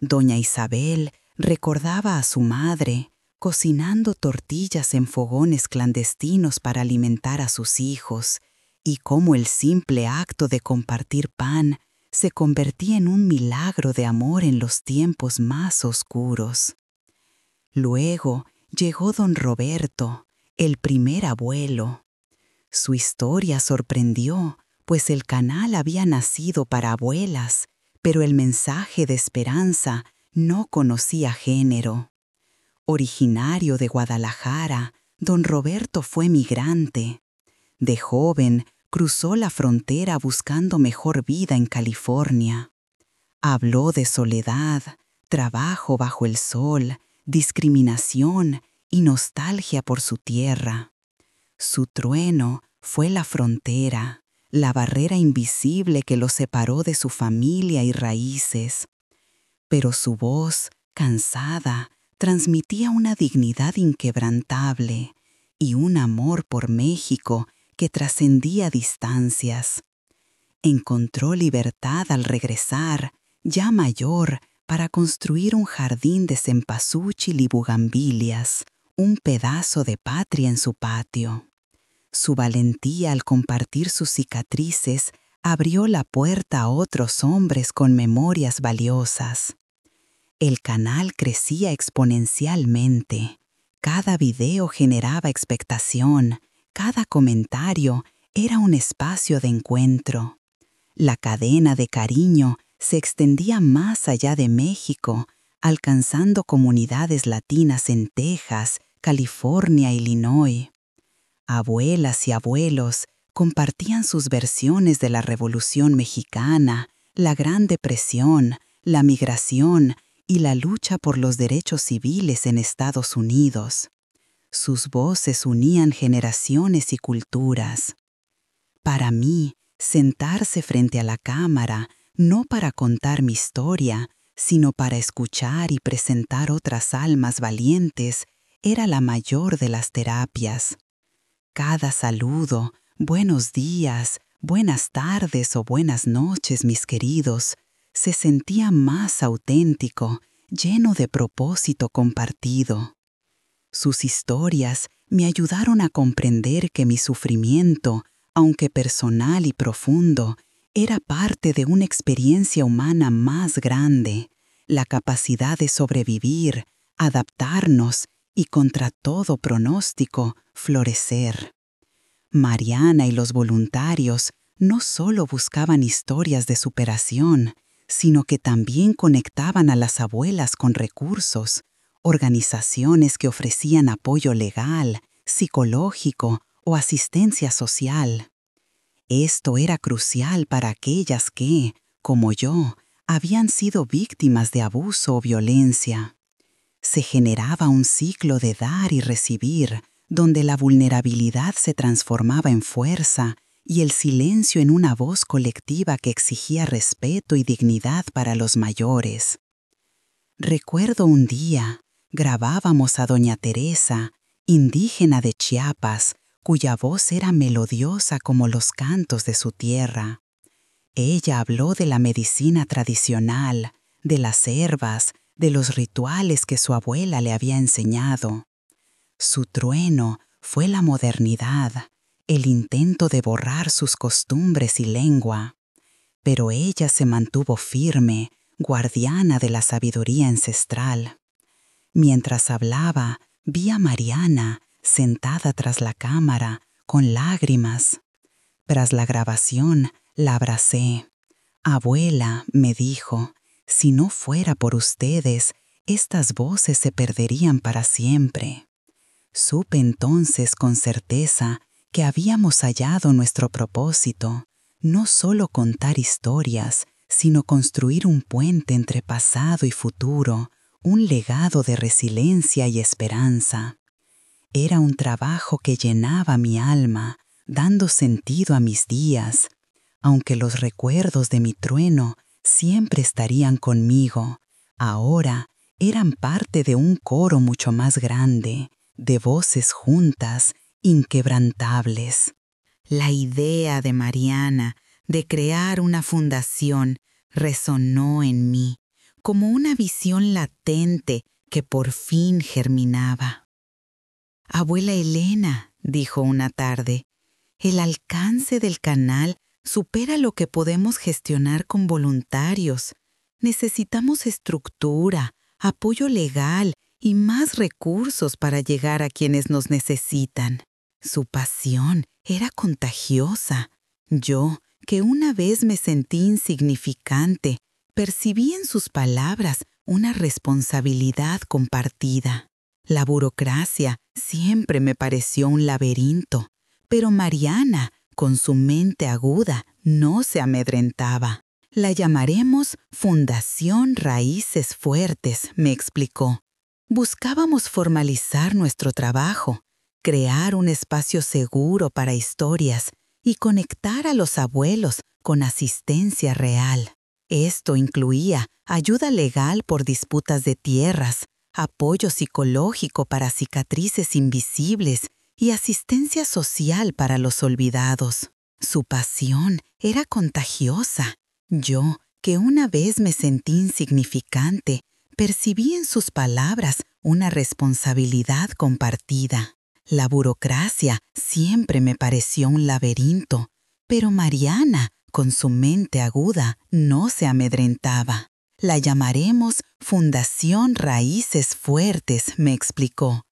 Doña Isabel recordaba a su madre cocinando tortillas en fogones clandestinos para alimentar a sus hijos y cómo el simple acto de compartir pan se convertía en un milagro de amor en los tiempos más oscuros. Luego llegó don Roberto, el primer abuelo. Su historia sorprendió, pues el canal había nacido para abuelas, pero el mensaje de esperanza no conocía género. Originario de Guadalajara, don Roberto fue migrante. De joven, cruzó la frontera buscando mejor vida en California. Habló de soledad, trabajo bajo el sol, discriminación y nostalgia por su tierra. Su trueno fue la frontera, la barrera invisible que lo separó de su familia y raíces. Pero su voz, cansada, transmitía una dignidad inquebrantable y un amor por México que trascendía distancias. Encontró libertad al regresar, ya mayor, para construir un jardín de cempasúchil y bugambilias, un pedazo de patria en su patio. Su valentía al compartir sus cicatrices abrió la puerta a otros hombres con memorias valiosas. El canal crecía exponencialmente. Cada video generaba expectación, cada comentario era un espacio de encuentro. La cadena de cariño se extendía más allá de México, alcanzando comunidades latinas en Texas, California, Illinois. Abuelas y abuelos compartían sus versiones de la Revolución Mexicana, la Gran Depresión, la migración y la lucha por los derechos civiles en Estados Unidos. Sus voces unían generaciones y culturas. Para mí, sentarse frente a la cámara, no para contar mi historia, sino para escuchar y presentar otras almas valientes, era la mayor de las terapias. Cada saludo, buenos días, buenas tardes o buenas noches, mis queridos, se sentía más auténtico, lleno de propósito compartido. Sus historias me ayudaron a comprender que mi sufrimiento, aunque personal y profundo, era parte de una experiencia humana más grande, la capacidad de sobrevivir, adaptarnos y contra todo pronóstico, florecer. Mariana y los voluntarios no solo buscaban historias de superación, sino que también conectaban a las abuelas con recursos, organizaciones que ofrecían apoyo legal, psicológico o asistencia social. Esto era crucial para aquellas que, como yo, habían sido víctimas de abuso o violencia. Se generaba un ciclo de dar y recibir, donde la vulnerabilidad se transformaba en fuerza y el silencio en una voz colectiva que exigía respeto y dignidad para los mayores. Recuerdo un día, grabábamos a Doña Teresa, indígena de Chiapas, cuya voz era melodiosa como los cantos de su tierra. Ella habló de la medicina tradicional, de las herbas, de los rituales que su abuela le había enseñado. Su trueno fue la modernidad, el intento de borrar sus costumbres y lengua. Pero ella se mantuvo firme, guardiana de la sabiduría ancestral. Mientras hablaba, vi a Mariana, sentada tras la cámara, con lágrimas. Tras la grabación, la abracé. «Abuela», me dijo, «si no fuera por ustedes, estas voces se perderían para siempre». Supe entonces con certeza que habíamos hallado nuestro propósito, no solo contar historias, sino construir un puente entre pasado y futuro, un legado de resiliencia y esperanza. Era un trabajo que llenaba mi alma, dando sentido a mis días, aunque los recuerdos de mi trueno siempre estarían conmigo. Ahora eran parte de un coro mucho más grande, de voces juntas, inquebrantables. La idea de Mariana de crear una fundación resonó en mí como una visión latente que por fin germinaba. «Abuela Elena», dijo una tarde, «el alcance del canal supera lo que podemos gestionar con voluntarios. Necesitamos estructura, apoyo legal y más recursos para llegar a quienes nos necesitan». Su pasión era contagiosa. Yo, que una vez me sentí insignificante, percibí en sus palabras una responsabilidad compartida. La burocracia siempre me pareció un laberinto, pero Mariana, con su mente aguda, no se amedrentaba. «La llamaremos Fundación Raíces Fuertes», me explicó. Buscábamos formalizar nuestro trabajo, crear un espacio seguro para historias y conectar a los abuelos con asistencia real. Esto incluía ayuda legal por disputas de tierras, apoyo psicológico para cicatrices invisibles y asistencia social para los olvidados. Su pasión era contagiosa. Yo, que una vez me sentí insignificante, percibí en sus palabras una responsabilidad compartida. La burocracia siempre me pareció un laberinto, pero Mariana, con su mente aguda, no se amedrentaba. «La llamaremos Fundación Raíces Fuertes», me explicó.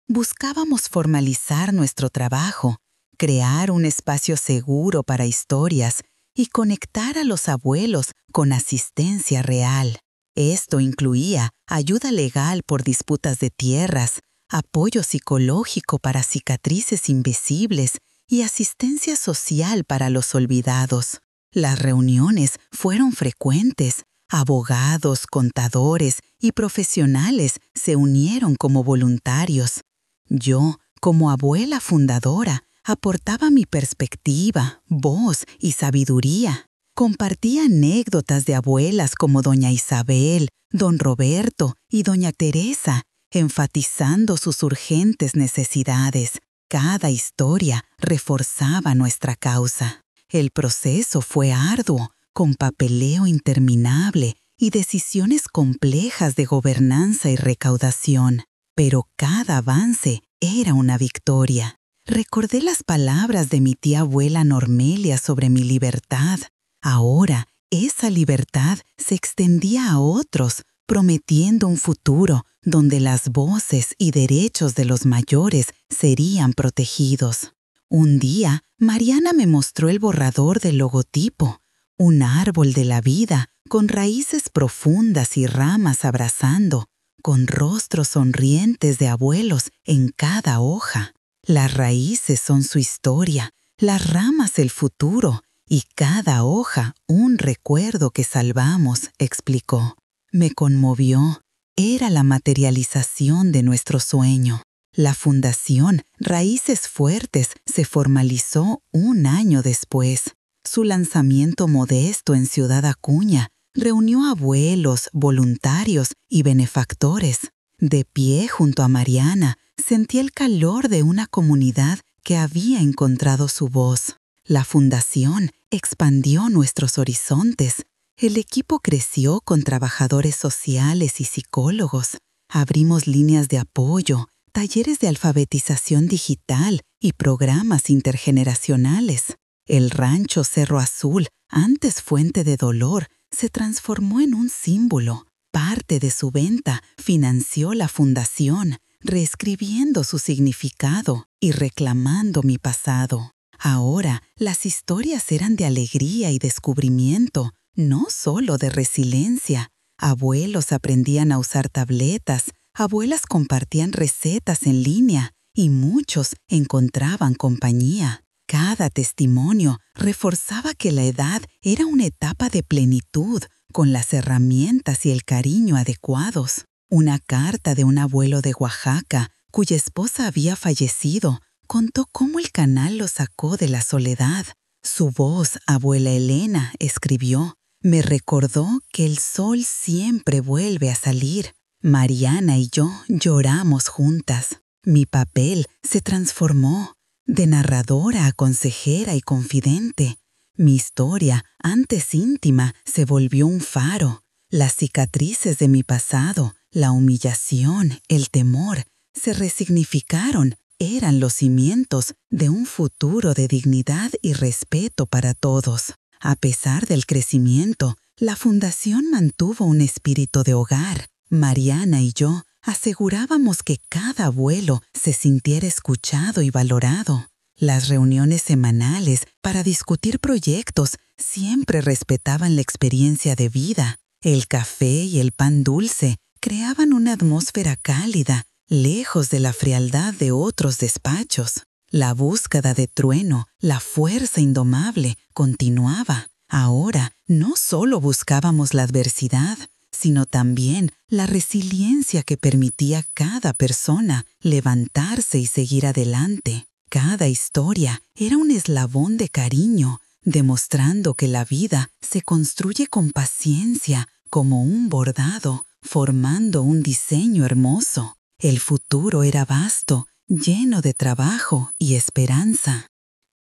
Buscábamos formalizar nuestro trabajo, crear un espacio seguro para historias y conectar a los abuelos con asistencia real. Esto incluía ayuda legal por disputas de tierras, apoyo psicológico para cicatrices invisibles y asistencia social para los olvidados. Las reuniones fueron frecuentes. Abogados, contadores y profesionales se unieron como voluntarios. Yo, como abuela fundadora, aportaba mi perspectiva, voz y sabiduría. Compartía anécdotas de abuelas como doña Isabel, don Roberto y doña Teresa, enfatizando sus urgentes necesidades. Cada historia reforzaba nuestra causa. El proceso fue arduo, con papeleo interminable y decisiones complejas de gobernanza y recaudación. Pero cada avance era una victoria. Recordé las palabras de mi tía abuela Normelia sobre mi libertad. Ahora, esa libertad se extendía a otros, prometiendo un futuro donde las voces y derechos de los mayores serían protegidos. Un día, Mariana me mostró el borrador del logotipo, un árbol de la vida con raíces profundas y ramas abrazando, con rostros sonrientes de abuelos en cada hoja. Las raíces son su historia, las ramas el futuro y cada hoja un recuerdo que salvamos, explicó. Me conmovió. Era la materialización de nuestro sueño. La Fundación Raíces Fuertes se formalizó un año después. Su lanzamiento modesto en Ciudad Acuña reunió abuelos, voluntarios y benefactores. De pie junto a Mariana, sentí el calor de una comunidad que había encontrado su voz. La fundación expandió nuestros horizontes. El equipo creció con trabajadores sociales y psicólogos. Abrimos líneas de apoyo, talleres de alfabetización digital y programas intergeneracionales. El rancho Cerro Azul, antes fuente de dolor, se transformó en un símbolo. Parte de su venta financió la fundación, reescribiendo su significado y reclamando mi pasado. Ahora, las historias eran de alegría y descubrimiento, no solo de resiliencia. Abuelos aprendían a usar tabletas, abuelas compartían recetas en línea y muchos encontraban compañía. Cada testimonio reforzaba que la edad era una etapa de plenitud, con las herramientas y el cariño adecuados. Una carta de un abuelo de Oaxaca, cuya esposa había fallecido, contó cómo el canal lo sacó de la soledad. Su voz, abuela Elena, escribió: «Me recordó que el sol siempre vuelve a salir». Mariana y yo lloramos juntas. Mi papel se transformó de narradora a consejera y confidente. Mi historia, antes íntima, se volvió un faro. Las cicatrices de mi pasado, la humillación, el temor, se resignificaron. Eran los cimientos de un futuro de dignidad y respeto para todos. A pesar del crecimiento, la fundación mantuvo un espíritu de hogar. Mariana y yo asegurábamos que cada abuelo se sintiera escuchado y valorado. Las reuniones semanales para discutir proyectos siempre respetaban la experiencia de vida. El café y el pan dulce creaban una atmósfera cálida, lejos de la frialdad de otros despachos. La búsqueda de Trueno, la fuerza indomable, continuaba. Ahora no solo buscábamos la adversidad, sino también la resiliencia que permitía a cada persona levantarse y seguir adelante. Cada historia era un eslabón de cariño, demostrando que la vida se construye con paciencia, como un bordado, formando un diseño hermoso. El futuro era vasto, lleno de trabajo y esperanza.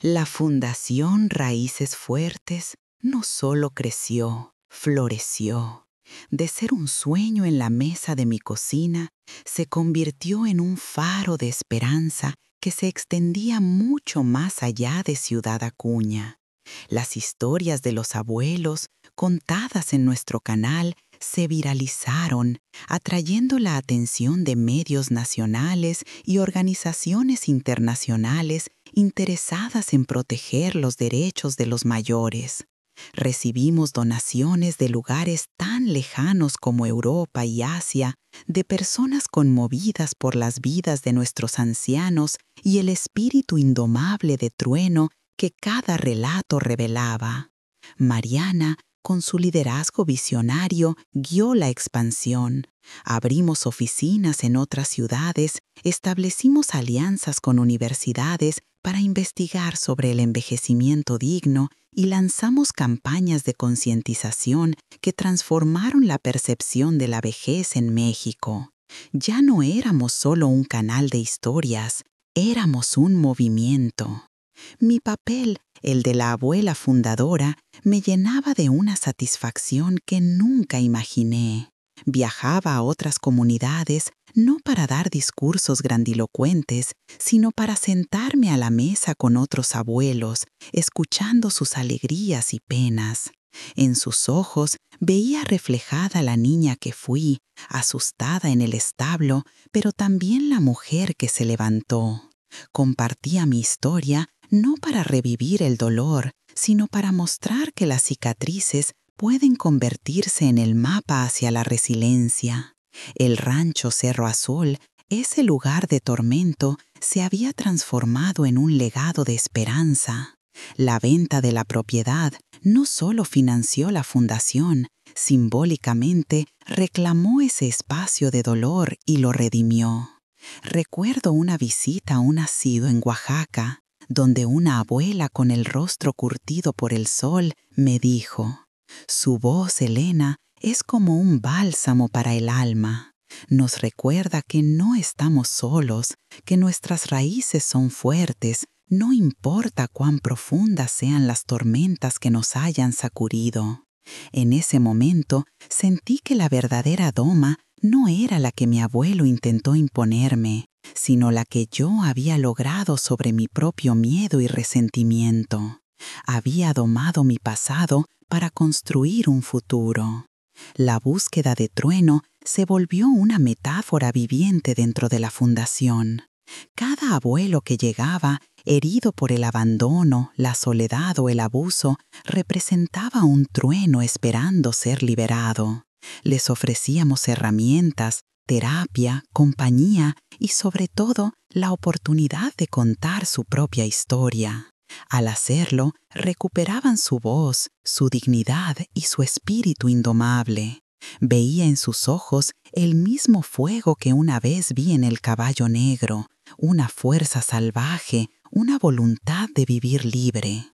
La Fundación Raíces Fuertes no solo creció, floreció. De ser un sueño en la mesa de mi cocina, se convirtió en un faro de esperanza que se extendía mucho más allá de Ciudad Acuña. Las historias de los abuelos, contadas en nuestro canal, se viralizaron, atrayendo la atención de medios nacionales y organizaciones internacionales interesadas en proteger los derechos de los mayores. Recibimos donaciones de lugares tan lejanos como Europa y Asia, de personas conmovidas por las vidas de nuestros ancianos y el espíritu indomable de Trueno que cada relato revelaba. Mariana, con su liderazgo visionario, guió la expansión. Abrimos oficinas en otras ciudades, establecimos alianzas con universidades para investigar sobre el envejecimiento digno y lanzamos campañas de concientización que transformaron la percepción de la vejez en México. Ya no éramos solo un canal de historias, éramos un movimiento. Mi papel, el de la abuela fundadora, me llenaba de una satisfacción que nunca imaginé. Viajaba a otras comunidades no para dar discursos grandilocuentes, sino para sentarme a la mesa con otros abuelos, escuchando sus alegrías y penas. En sus ojos veía reflejada la niña que fui, asustada en el establo, pero también la mujer que se levantó. Compartía mi historia no para revivir el dolor, sino para mostrar que las cicatrices pueden convertirse en el mapa hacia la resiliencia. El rancho Cerro Azul, ese lugar de tormento, se había transformado en un legado de esperanza. La venta de la propiedad no solo financió la fundación, simbólicamente reclamó ese espacio de dolor y lo redimió. Recuerdo una visita a un asilo en Oaxaca, donde una abuela con el rostro curtido por el sol me dijo: «Su voz, Elena, es como un bálsamo para el alma. Nos recuerda que no estamos solos, que nuestras raíces son fuertes, no importa cuán profundas sean las tormentas que nos hayan sacudido». En ese momento sentí que la verdadera doma no era la que mi abuelo intentó imponerme, sino la que yo había logrado sobre mi propio miedo y resentimiento. Había domado mi pasado para construir un futuro. La búsqueda de Trueno se volvió una metáfora viviente dentro de la fundación. Cada abuelo que llegaba, herido por el abandono, la soledad o el abuso, representaba un trueno esperando ser liberado. Les ofrecíamos herramientas, terapia, compañía y, sobre todo, la oportunidad de contar su propia historia. Al hacerlo, recuperaban su voz, su dignidad y su espíritu indomable. Veía en sus ojos el mismo fuego que una vez vi en el caballo negro, una fuerza salvaje, una voluntad de vivir libre.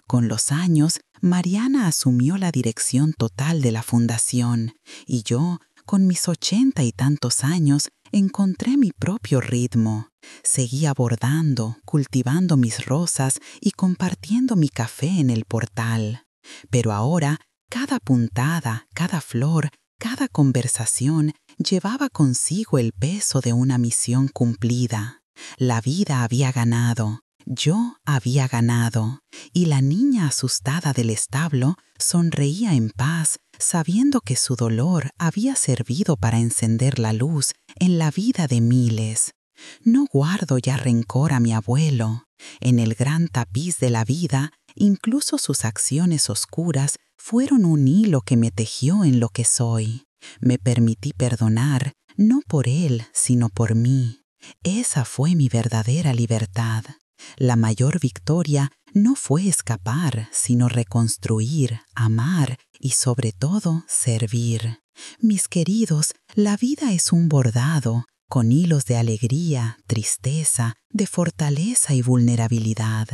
Con los años, Mariana asumió la dirección total de la fundación y yo, con mis 80 y tantos años, encontré mi propio ritmo. Seguía bordando, cultivando mis rosas y compartiendo mi café en el portal. Pero ahora, cada puntada, cada flor, cada conversación llevaba consigo el peso de una misión cumplida. La vida había ganado. Yo había ganado, y la niña asustada del establo sonreía en paz, sabiendo que su dolor había servido para encender la luz en la vida de miles. No guardo ya rencor a mi abuelo. En el gran tapiz de la vida, incluso sus acciones oscuras fueron un hilo que me tejió en lo que soy. Me permití perdonar, no por él, sino por mí. Esa fue mi verdadera libertad. La mayor victoria no fue escapar, sino reconstruir, amar y, sobre todo, servir. Mis queridos, la vida es un bordado, con hilos de alegría, tristeza, de fortaleza y vulnerabilidad.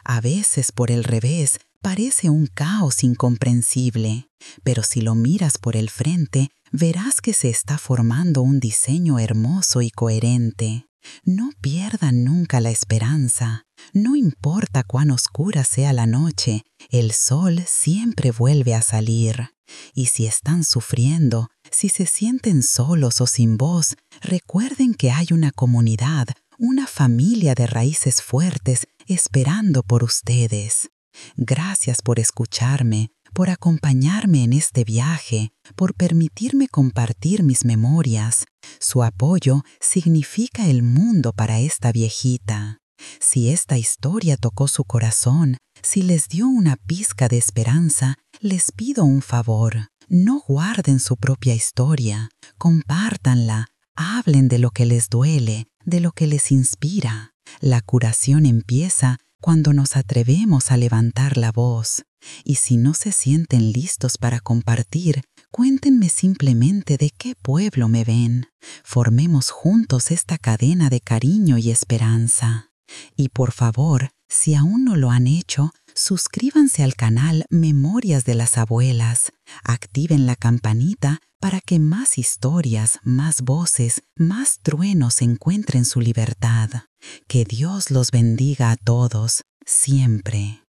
A veces, por el revés, parece un caos incomprensible, pero si lo miras por el frente, verás que se está formando un diseño hermoso y coherente. No pierdan nunca la esperanza. No importa cuán oscura sea la noche, el sol siempre vuelve a salir. Y si están sufriendo, si se sienten solos o sin voz, recuerden que hay una comunidad, una familia de raíces fuertes esperando por ustedes. Gracias por escucharme, por acompañarme en este viaje, por permitirme compartir mis memorias. Su apoyo significa el mundo para esta viejita. Si esta historia tocó su corazón, si les dio una pizca de esperanza, les pido un favor. No guarden su propia historia, compártanla, hablen de lo que les duele, de lo que les inspira. La curación empieza cuando nos atrevemos a levantar la voz. Y si no se sienten listos para compartir, cuéntenme simplemente de qué pueblo me ven. Formemos juntos esta cadena de cariño y esperanza. Y por favor, si aún no lo han hecho, suscríbanse al canal Memorias de las Abuelas. Activen la campanita para que más historias, más voces, más truenos encuentren su libertad. Que Dios los bendiga a todos, siempre.